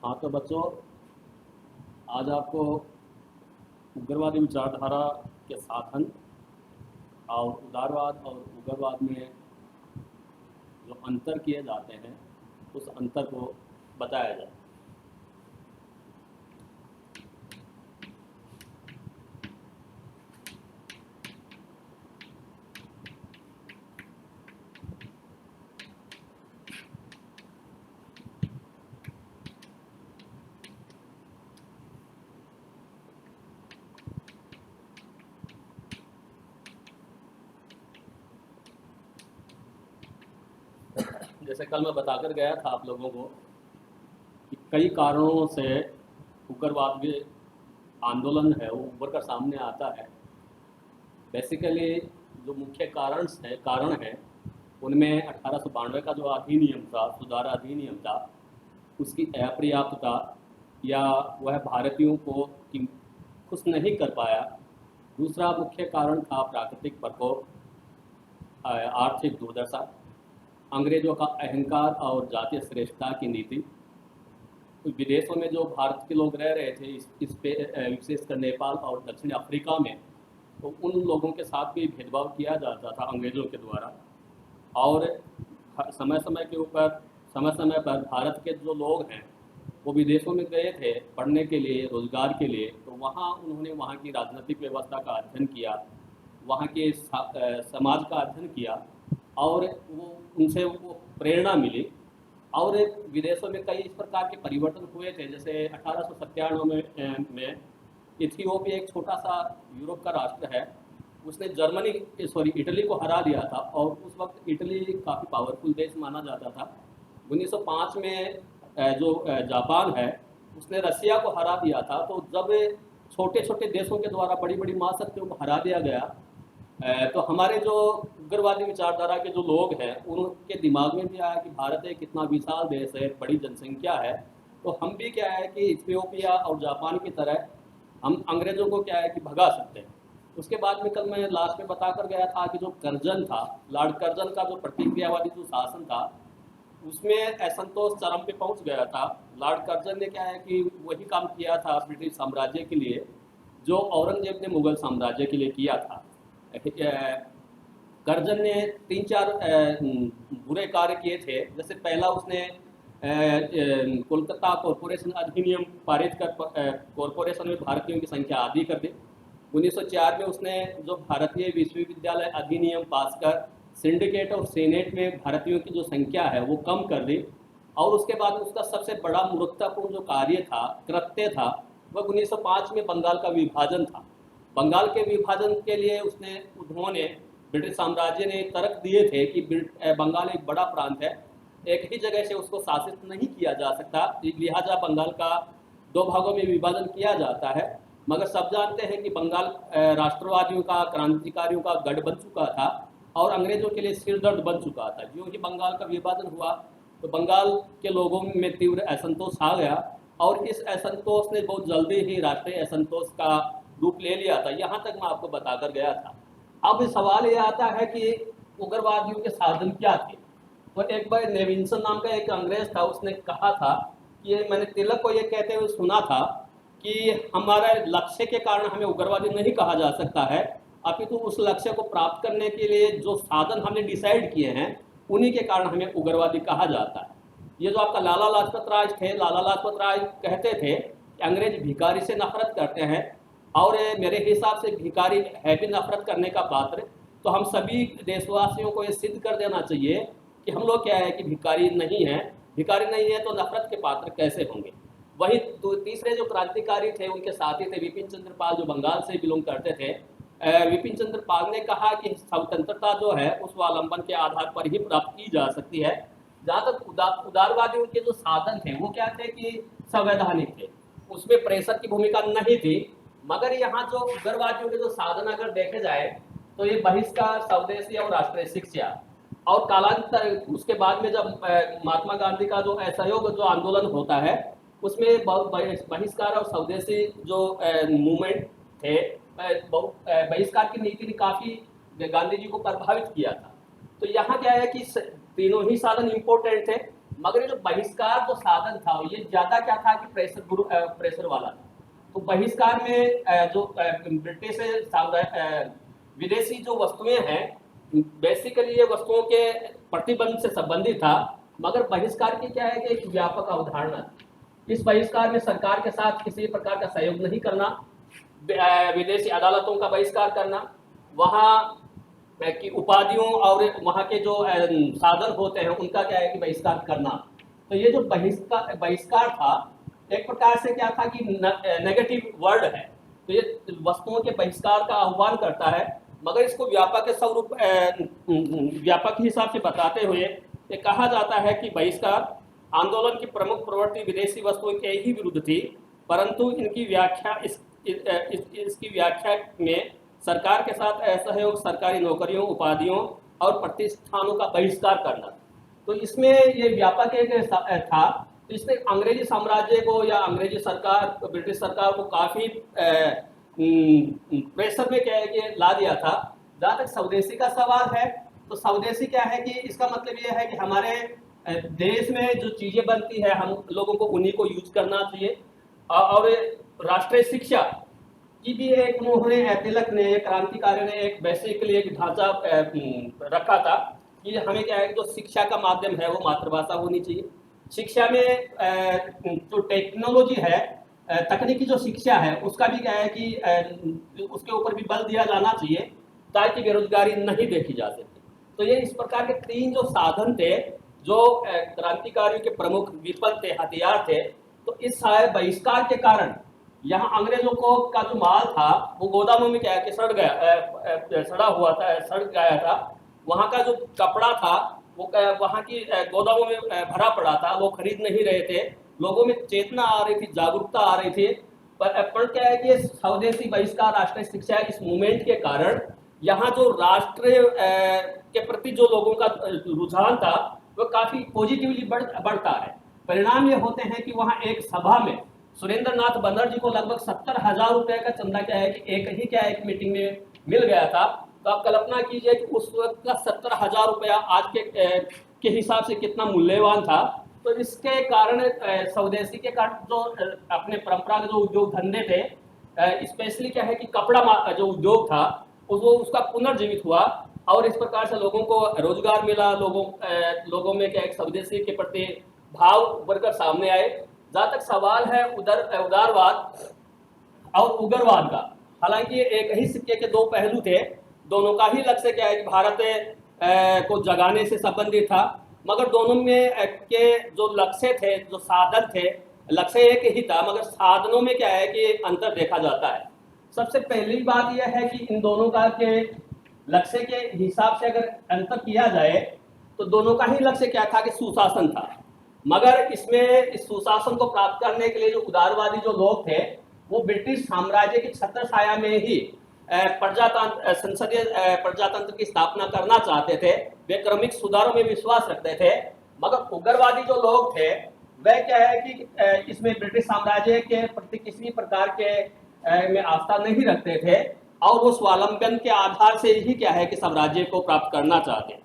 हाँ तो बच्चों, आज आपको उग्रवादी विचारधारा के साधन और उदारवाद और उग्रवाद में जो अंतर किए जाते हैं उस अंतर को बताया जाए। जैसे कल मैं बताकर गया था आप लोगों को कि कई कारणों से उग्रवाद के आंदोलन है वो उभर कर सामने आता है। बेसिकली जो मुख्य कारण है उनमें 1892 का जो अधिनियम था, सुधार अधिनियम था, उसकी अपर्याप्तता या वह भारतीयों को खुश नहीं कर पाया। दूसरा मुख्य कारण था प्राकृतिक प्रकोप, आर्थिक दुर्दशा, अंग्रेजों का अहंकार और जातीय श्रेष्ठता की नीति। विदेशों में जो भारत के लोग रह रहे थे इस पे विशेषकर नेपाल और दक्षिण अफ्रीका में, तो उन लोगों के साथ भी भेदभाव किया जाता था अंग्रेज़ों के द्वारा। और समय समय पर भारत के जो लोग हैं वो विदेशों में गए थे पढ़ने के लिए, रोज़गार के लिए, तो वहाँ उन्होंने वहाँ की राजनीतिक व्यवस्था का अध्ययन किया, वहाँ के समाज का अध्ययन किया और उनसे वो प्रेरणा मिली। और विदेशों में कई इस प्रकार के परिवर्तन हुए थे। जैसे 1897 में इथियोपिया एक छोटा सा यूरोप का राष्ट्र है, उसने इटली को हरा दिया था और उस वक्त इटली काफ़ी पावरफुल देश माना जाता था। 1905 में जो जापान है उसने रसिया को हरा दिया था। तो जब छोटे छोटे देशों के द्वारा बड़ी बड़ी महाशक्तियों को हरा दिया गया, तो हमारे जो उग्रवादी विचारधारा के जो लोग हैं उनके दिमाग में भी आया कि भारत एक कितना विशाल देश है, बड़ी जनसंख्या है, तो हम भी क्या है कि इथियोपिया और जापान की तरह हम अंग्रेज़ों को क्या है कि भगा सकते हैं। उसके बाद में कल मैं लास्ट में बता कर गया था कि जो कर्जन था, लॉर्ड कर्जन का जो प्रतिक्रियावादी जो शासन था उसमें असंतोष चरम पे पहुंच गया था। लॉर्ड कर्जन ने क्या है कि वही काम किया था ब्रिटिश साम्राज्य के लिए जो औरंगजेब ने मुगल साम्राज्य के लिए किया था। कर्जन ने 3-4 बुरे कार्य किए थे। जैसे पहला, उसने कोलकाता कॉरपोरेशन अधिनियम पारित कर कॉरपोरेशन में भारतीयों की संख्या आधी कर दी। 1904 में उसने जो भारतीय विश्वविद्यालय अधिनियम पास कर सिंडिकेट और सेनेट में भारतीयों की जो संख्या है वो कम कर दी। और उसके बाद उसका सबसे बड़ा मूर्खतापूर्ण जो कार्य था, कृत्य था, वह 1905 में बंगाल का विभाजन था। बंगाल के विभाजन के लिए उन्होंने ब्रिटिश साम्राज्य ने तर्क दिए थे कि बंगाल एक बड़ा प्रांत है, एक ही जगह से उसको शासित नहीं किया जा सकता, लिहाजा बंगाल का 2 भागों में विभाजन किया जाता है। मगर सब जानते हैं कि बंगाल राष्ट्रवादियों का, क्रांतिकारियों का गढ़ बन चुका था और अंग्रेजों के लिए सिरदर्द बन चुका था। यूँ ही बंगाल का विभाजन हुआ तो बंगाल के लोगों में तीव्र असंतोष आ गया और इस असंतोष ने बहुत जल्दी ही राष्ट्रीय असंतोष का रूप ले लिया था। यहाँ तक मैं आपको बताकर गया था। अब सवाल ये आता है कि उग्रवादियों के साधन क्या थे। तो एक बार नेविंसन नाम का एक अंग्रेज था, उसने कहा था कि मैंने तिलक को ये कहते हुए सुना था कि हमारे लक्ष्य के कारण हमें उग्रवादी नहीं कहा जा सकता है, अपितु उस लक्ष्य को प्राप्त करने के लिए जो साधन हमने डिसाइड किए हैं उन्हीं के कारण हमें उग्रवादी कहा जाता है। ये जो आपका लाला लाजपत राय थे, लाला लाजपत राय कहते थे कि अंग्रेज भिखारी से नफरत करते हैं और मेरे हिसाब से भिखारी है भी नफरत करने का पात्र। तो हम सभी देशवासियों को ये सिद्ध कर देना चाहिए कि हम लोग क्या है कि भिखारी नहीं है तो नफरत के पात्र कैसे होंगे। वही तीसरे जो क्रांतिकारी थे उनके साथी थे विपिन चंद्र पाल, जो बंगाल से बिलोंग करते थे। विपिन चंद्र पाल ने कहा कि स्वतंत्रता जो है उस स्वावलंबन के आधार पर ही प्राप्त की जा सकती है। जहाँ तक उदारवादियों के जो साधन थे वो क्या थे कि संवैधानिक थे, उसमें प्रेशर की भूमिका नहीं थी। मगर यहाँ जो उग्रवादियों के जो साधन अगर देखे जाए तो ये बहिष्कार, स्वदेशी और राष्ट्रीय शिक्षा और कालांतर, उसके बाद में जब महात्मा गांधी का जो असहयोग जो आंदोलन होता है उसमें बहिष्कार और स्वदेशी जो मूवमेंट थे, बहिष्कार की नीति ने काफ़ी गांधी जी को प्रभावित किया था। तो यहाँ क्या है कि तीनों ही साधन इम्पोर्टेंट थे। मगर ये जो बहिष्कार जो साधन था ये ज्यादा क्या था कि प्रेशर वाला था। तो बहिष्कार में जो ब्रिटिश विदेशी जो वस्तुएं हैं, बेसिकली ये वस्तुओं के प्रतिबंध से संबंधित था। मगर बहिष्कार की क्या है कि एक व्यापक अवधारणा है। इस बहिष्कार में सरकार के साथ किसी प्रकार का सहयोग नहीं करना, विदेशी अदालतों का बहिष्कार करना, वहाँ की उपाधियों और वहाँ के जो साधन होते हैं उनका क्या है कि बहिष्कार करना। तो ये जो बहिष्कार था एक प्रकार से क्या था कि नेगेटिव वर्ड है, तो ये वस्तुओं के बहिष्कार का आह्वान करता है। मगर इसको व्यापक स्वरूप व्यापक हिसाब से बताते हुए ये कहा जाता है कि बहिष्कार आंदोलन की प्रमुख प्रवृत्ति विदेशी वस्तुओं के ही विरुद्ध थी, परंतु इनकी व्याख्या इसकी व्याख्या में सरकार के साथ असहयोग, सरकारी नौकरियों, उपाधियों और प्रतिष्ठानों का बहिष्कार करना। तो इसमें ये व्यापक एक था। तो इसने अंग्रेजी साम्राज्य को या अंग्रेजी सरकार, ब्रिटिश सरकार को काफ़ी प्रेशर में क्या है कि ला दिया था। जहाँ तक स्वदेशी का सवाल है, तो स्वदेशी क्या है कि इसका मतलब ये है कि हमारे देश में जो चीज़ें बनती है हम लोगों को उन्हीं को यूज करना चाहिए। और राष्ट्रीय शिक्षा की भी एक उन्होंने तिलक ने, क्रांतिकारी ने एक बेसिकली एक ढांचा रखा था कि हमें क्या है कि जो शिक्षा का माध्यम है वो मातृभाषा होनी चाहिए। शिक्षा में जो टेक्नोलॉजी है, तकनीकी जो शिक्षा है उसका भी क्या है कि उसके ऊपर भी बल दिया जाना चाहिए ताकि बेरोजगारी नहीं देखी जा सके। तो ये इस प्रकार के तीन जो साधन थे जो क्रांतिकारियों के प्रमुख विपल थे, हथियार थे। तो इस बहिष्कार के कारण यहाँ अंग्रेजों को का जो माल था वो गोदामों में क्या है कि सड़ा हुआ था, सड़ गया था। वहाँ का जो कपड़ा था वो वहाँ की गोदामों में भरा पड़ा था, वो खरीद नहीं रहे थे। लोगों में चेतना आ रही थी, जागरूकता आ रही थी। पर क्या है कि स्वदेशी बहिष्कार, राष्ट्रीय शिक्षा, इस मूवमेंट के कारण यहाँ जो राष्ट्र के प्रति जो लोगों का रुझान था वो काफी पॉजिटिवली बढ़ता है। परिणाम ये होते हैं कि वहाँ एक सभा में सुरेंद्र नाथ बनर्जी को लगभग 70,000 रुपए का चंदा क्या है कि एक मीटिंग में मिल गया था। तो आप कल्पना कीजिए कि उस वक्त का 70,000 रुपया आज के हिसाब से कितना मूल्यवान था। तो इसके कारण स्वदेशी के कारण जो अपने परंपरागत जो उद्योग धंधे थे, स्पेशली क्या है कि कपड़ा जो उद्योग था उसका पुनर्जीवित हुआ और इस प्रकार से लोगों को रोजगार मिला। लोगों में क्या एक स्वदेशी के प्रति भाव उभरकर सामने आए। जहाँ तक सवाल है उदारवाद और उग्रवाद का, हालांकि एक ही सिक्के के दो पहलू थे, दोनों का ही लक्ष्य क्या है कि भारत को जगाने से संबंधित था। मगर दोनों में के जो लक्ष्य थे, जो साधन थे, लक्ष्य एक ही था मगर साधनों में क्या है कि अंतर देखा जाता है। सबसे पहली बात यह है कि इन दोनों का के लक्ष्य के हिसाब से अगर अंतर किया जाए तो दोनों का ही लक्ष्य क्या था कि सुशासन था। मगर इसमें इस सुशासन को प्राप्त करने के लिए जो उदारवादी जो लोग थे वो ब्रिटिश साम्राज्य की छत्र छाया में ही संसदीय प्रजातंत्र की स्थापना करना चाहते थे। वे क्रमिक सुधारों में विश्वास रखते थे। मगर उग्रवादी जो लोग थे वह क्या है कि इसमें ब्रिटिश साम्राज्य के प्रति किसी प्रकार के में आस्था नहीं रखते थे और वो स्वावलंबन के आधार से ही क्या है कि साम्राज्य को प्राप्त करना चाहते।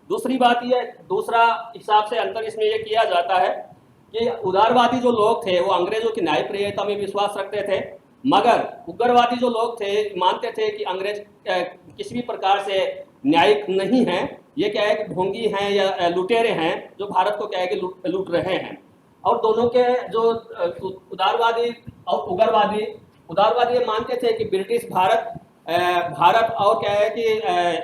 दूसरी बात यह, दूसरा हिसाब से अंतर इसमें यह किया जाता है कि उदारवादी जो लोग थे वो अंग्रेजों की न्यायप्रियता में विश्वास रखते थे। मगर उग्रवादी जो लोग थे मानते थे कि अंग्रेज किसी भी प्रकार से न्यायिक नहीं है, ये क्या है कि ढोंगी हैं या लुटेरे हैं जो भारत को क्या है कि लूट रहे हैं। और दोनों के जो उदारवादी और उदारवादी ये मानते थे कि ब्रिटिश भारत और क्या है कि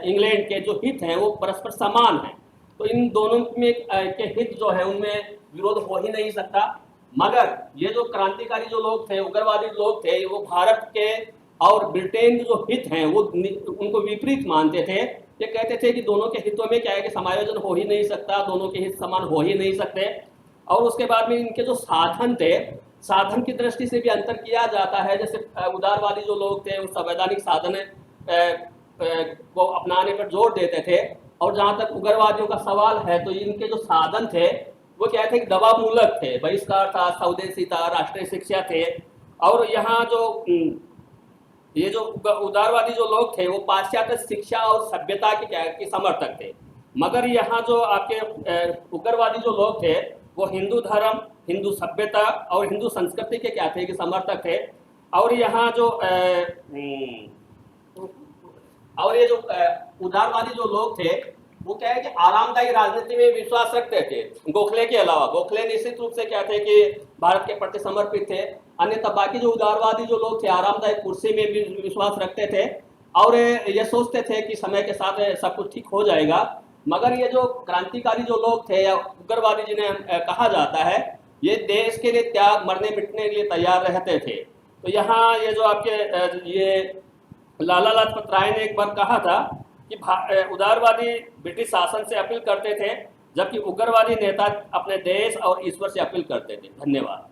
इंग्लैंड के जो हित हैं वो परस्पर समान हैं। तो इन दोनों में के हित जो है उनमें विरोध हो ही नहीं सकता। मगर ये जो क्रांतिकारी जो लोग थे, उग्रवादी लोग थे, वो भारत के और ब्रिटेन के जो हित हैं वो उनको विपरीत मानते थे। ये कहते थे कि दोनों के हितों में क्या है कि समायोजन हो ही नहीं सकता, दोनों के हित समान हो ही नहीं सकते। और उसके बाद में इनके जो साधन थे, साधन की दृष्टि से भी अंतर किया जाता है। जैसे उदारवादी जो लोग थे वो संवैधानिक साधन को अपनाने पर जोर देते थे। और जहाँ तक उग्रवादियों का सवाल है तो इनके जो साधन थे वो क्या थे कि दबाव मूलक थे, बहिष्कार था, स्वदेशी था, राष्ट्रीय शिक्षा थे। और यहाँ जो ये जो उदारवादी जो लोग थे वो पाश्चात्य शिक्षा और सभ्यता के क्या की समर्थक थे। मगर यहाँ जो आपके उग्रवादी जो लोग थे वो हिंदू धर्म, हिंदू सभ्यता और हिंदू संस्कृति के क्या थे कि समर्थक थे। और यहाँ जो और ये जो उदारवादी जो लोग थे वो क्या है कि आरामदायी राजनीति में विश्वास रखते थे, गोखले के अलावा। गोखले निश्चित रूप से क्या थे कि भारत के प्रति समर्पित थे, अन्यथा बाकी जो उदारवादी जो लोग थे आरामदायक कुर्सी में भी विश्वास रखते थे और ये सोचते थे कि समय के साथ सब कुछ ठीक हो जाएगा। मगर ये जो क्रांतिकारी जो लोग थे या उग्रवादी जिन्हें कहा जाता है, ये देश के लिए त्याग, मरने मिटने के लिए तैयार रहते थे। तो यहाँ ये जो आपके ये लाला लाजपत राय ने एक बार कहा था कि उदारवादी ब्रिटिश शासन से अपील करते थे, जबकि उग्रवादी नेता अपने देश और ईश्वर से अपील करते थे। धन्यवाद।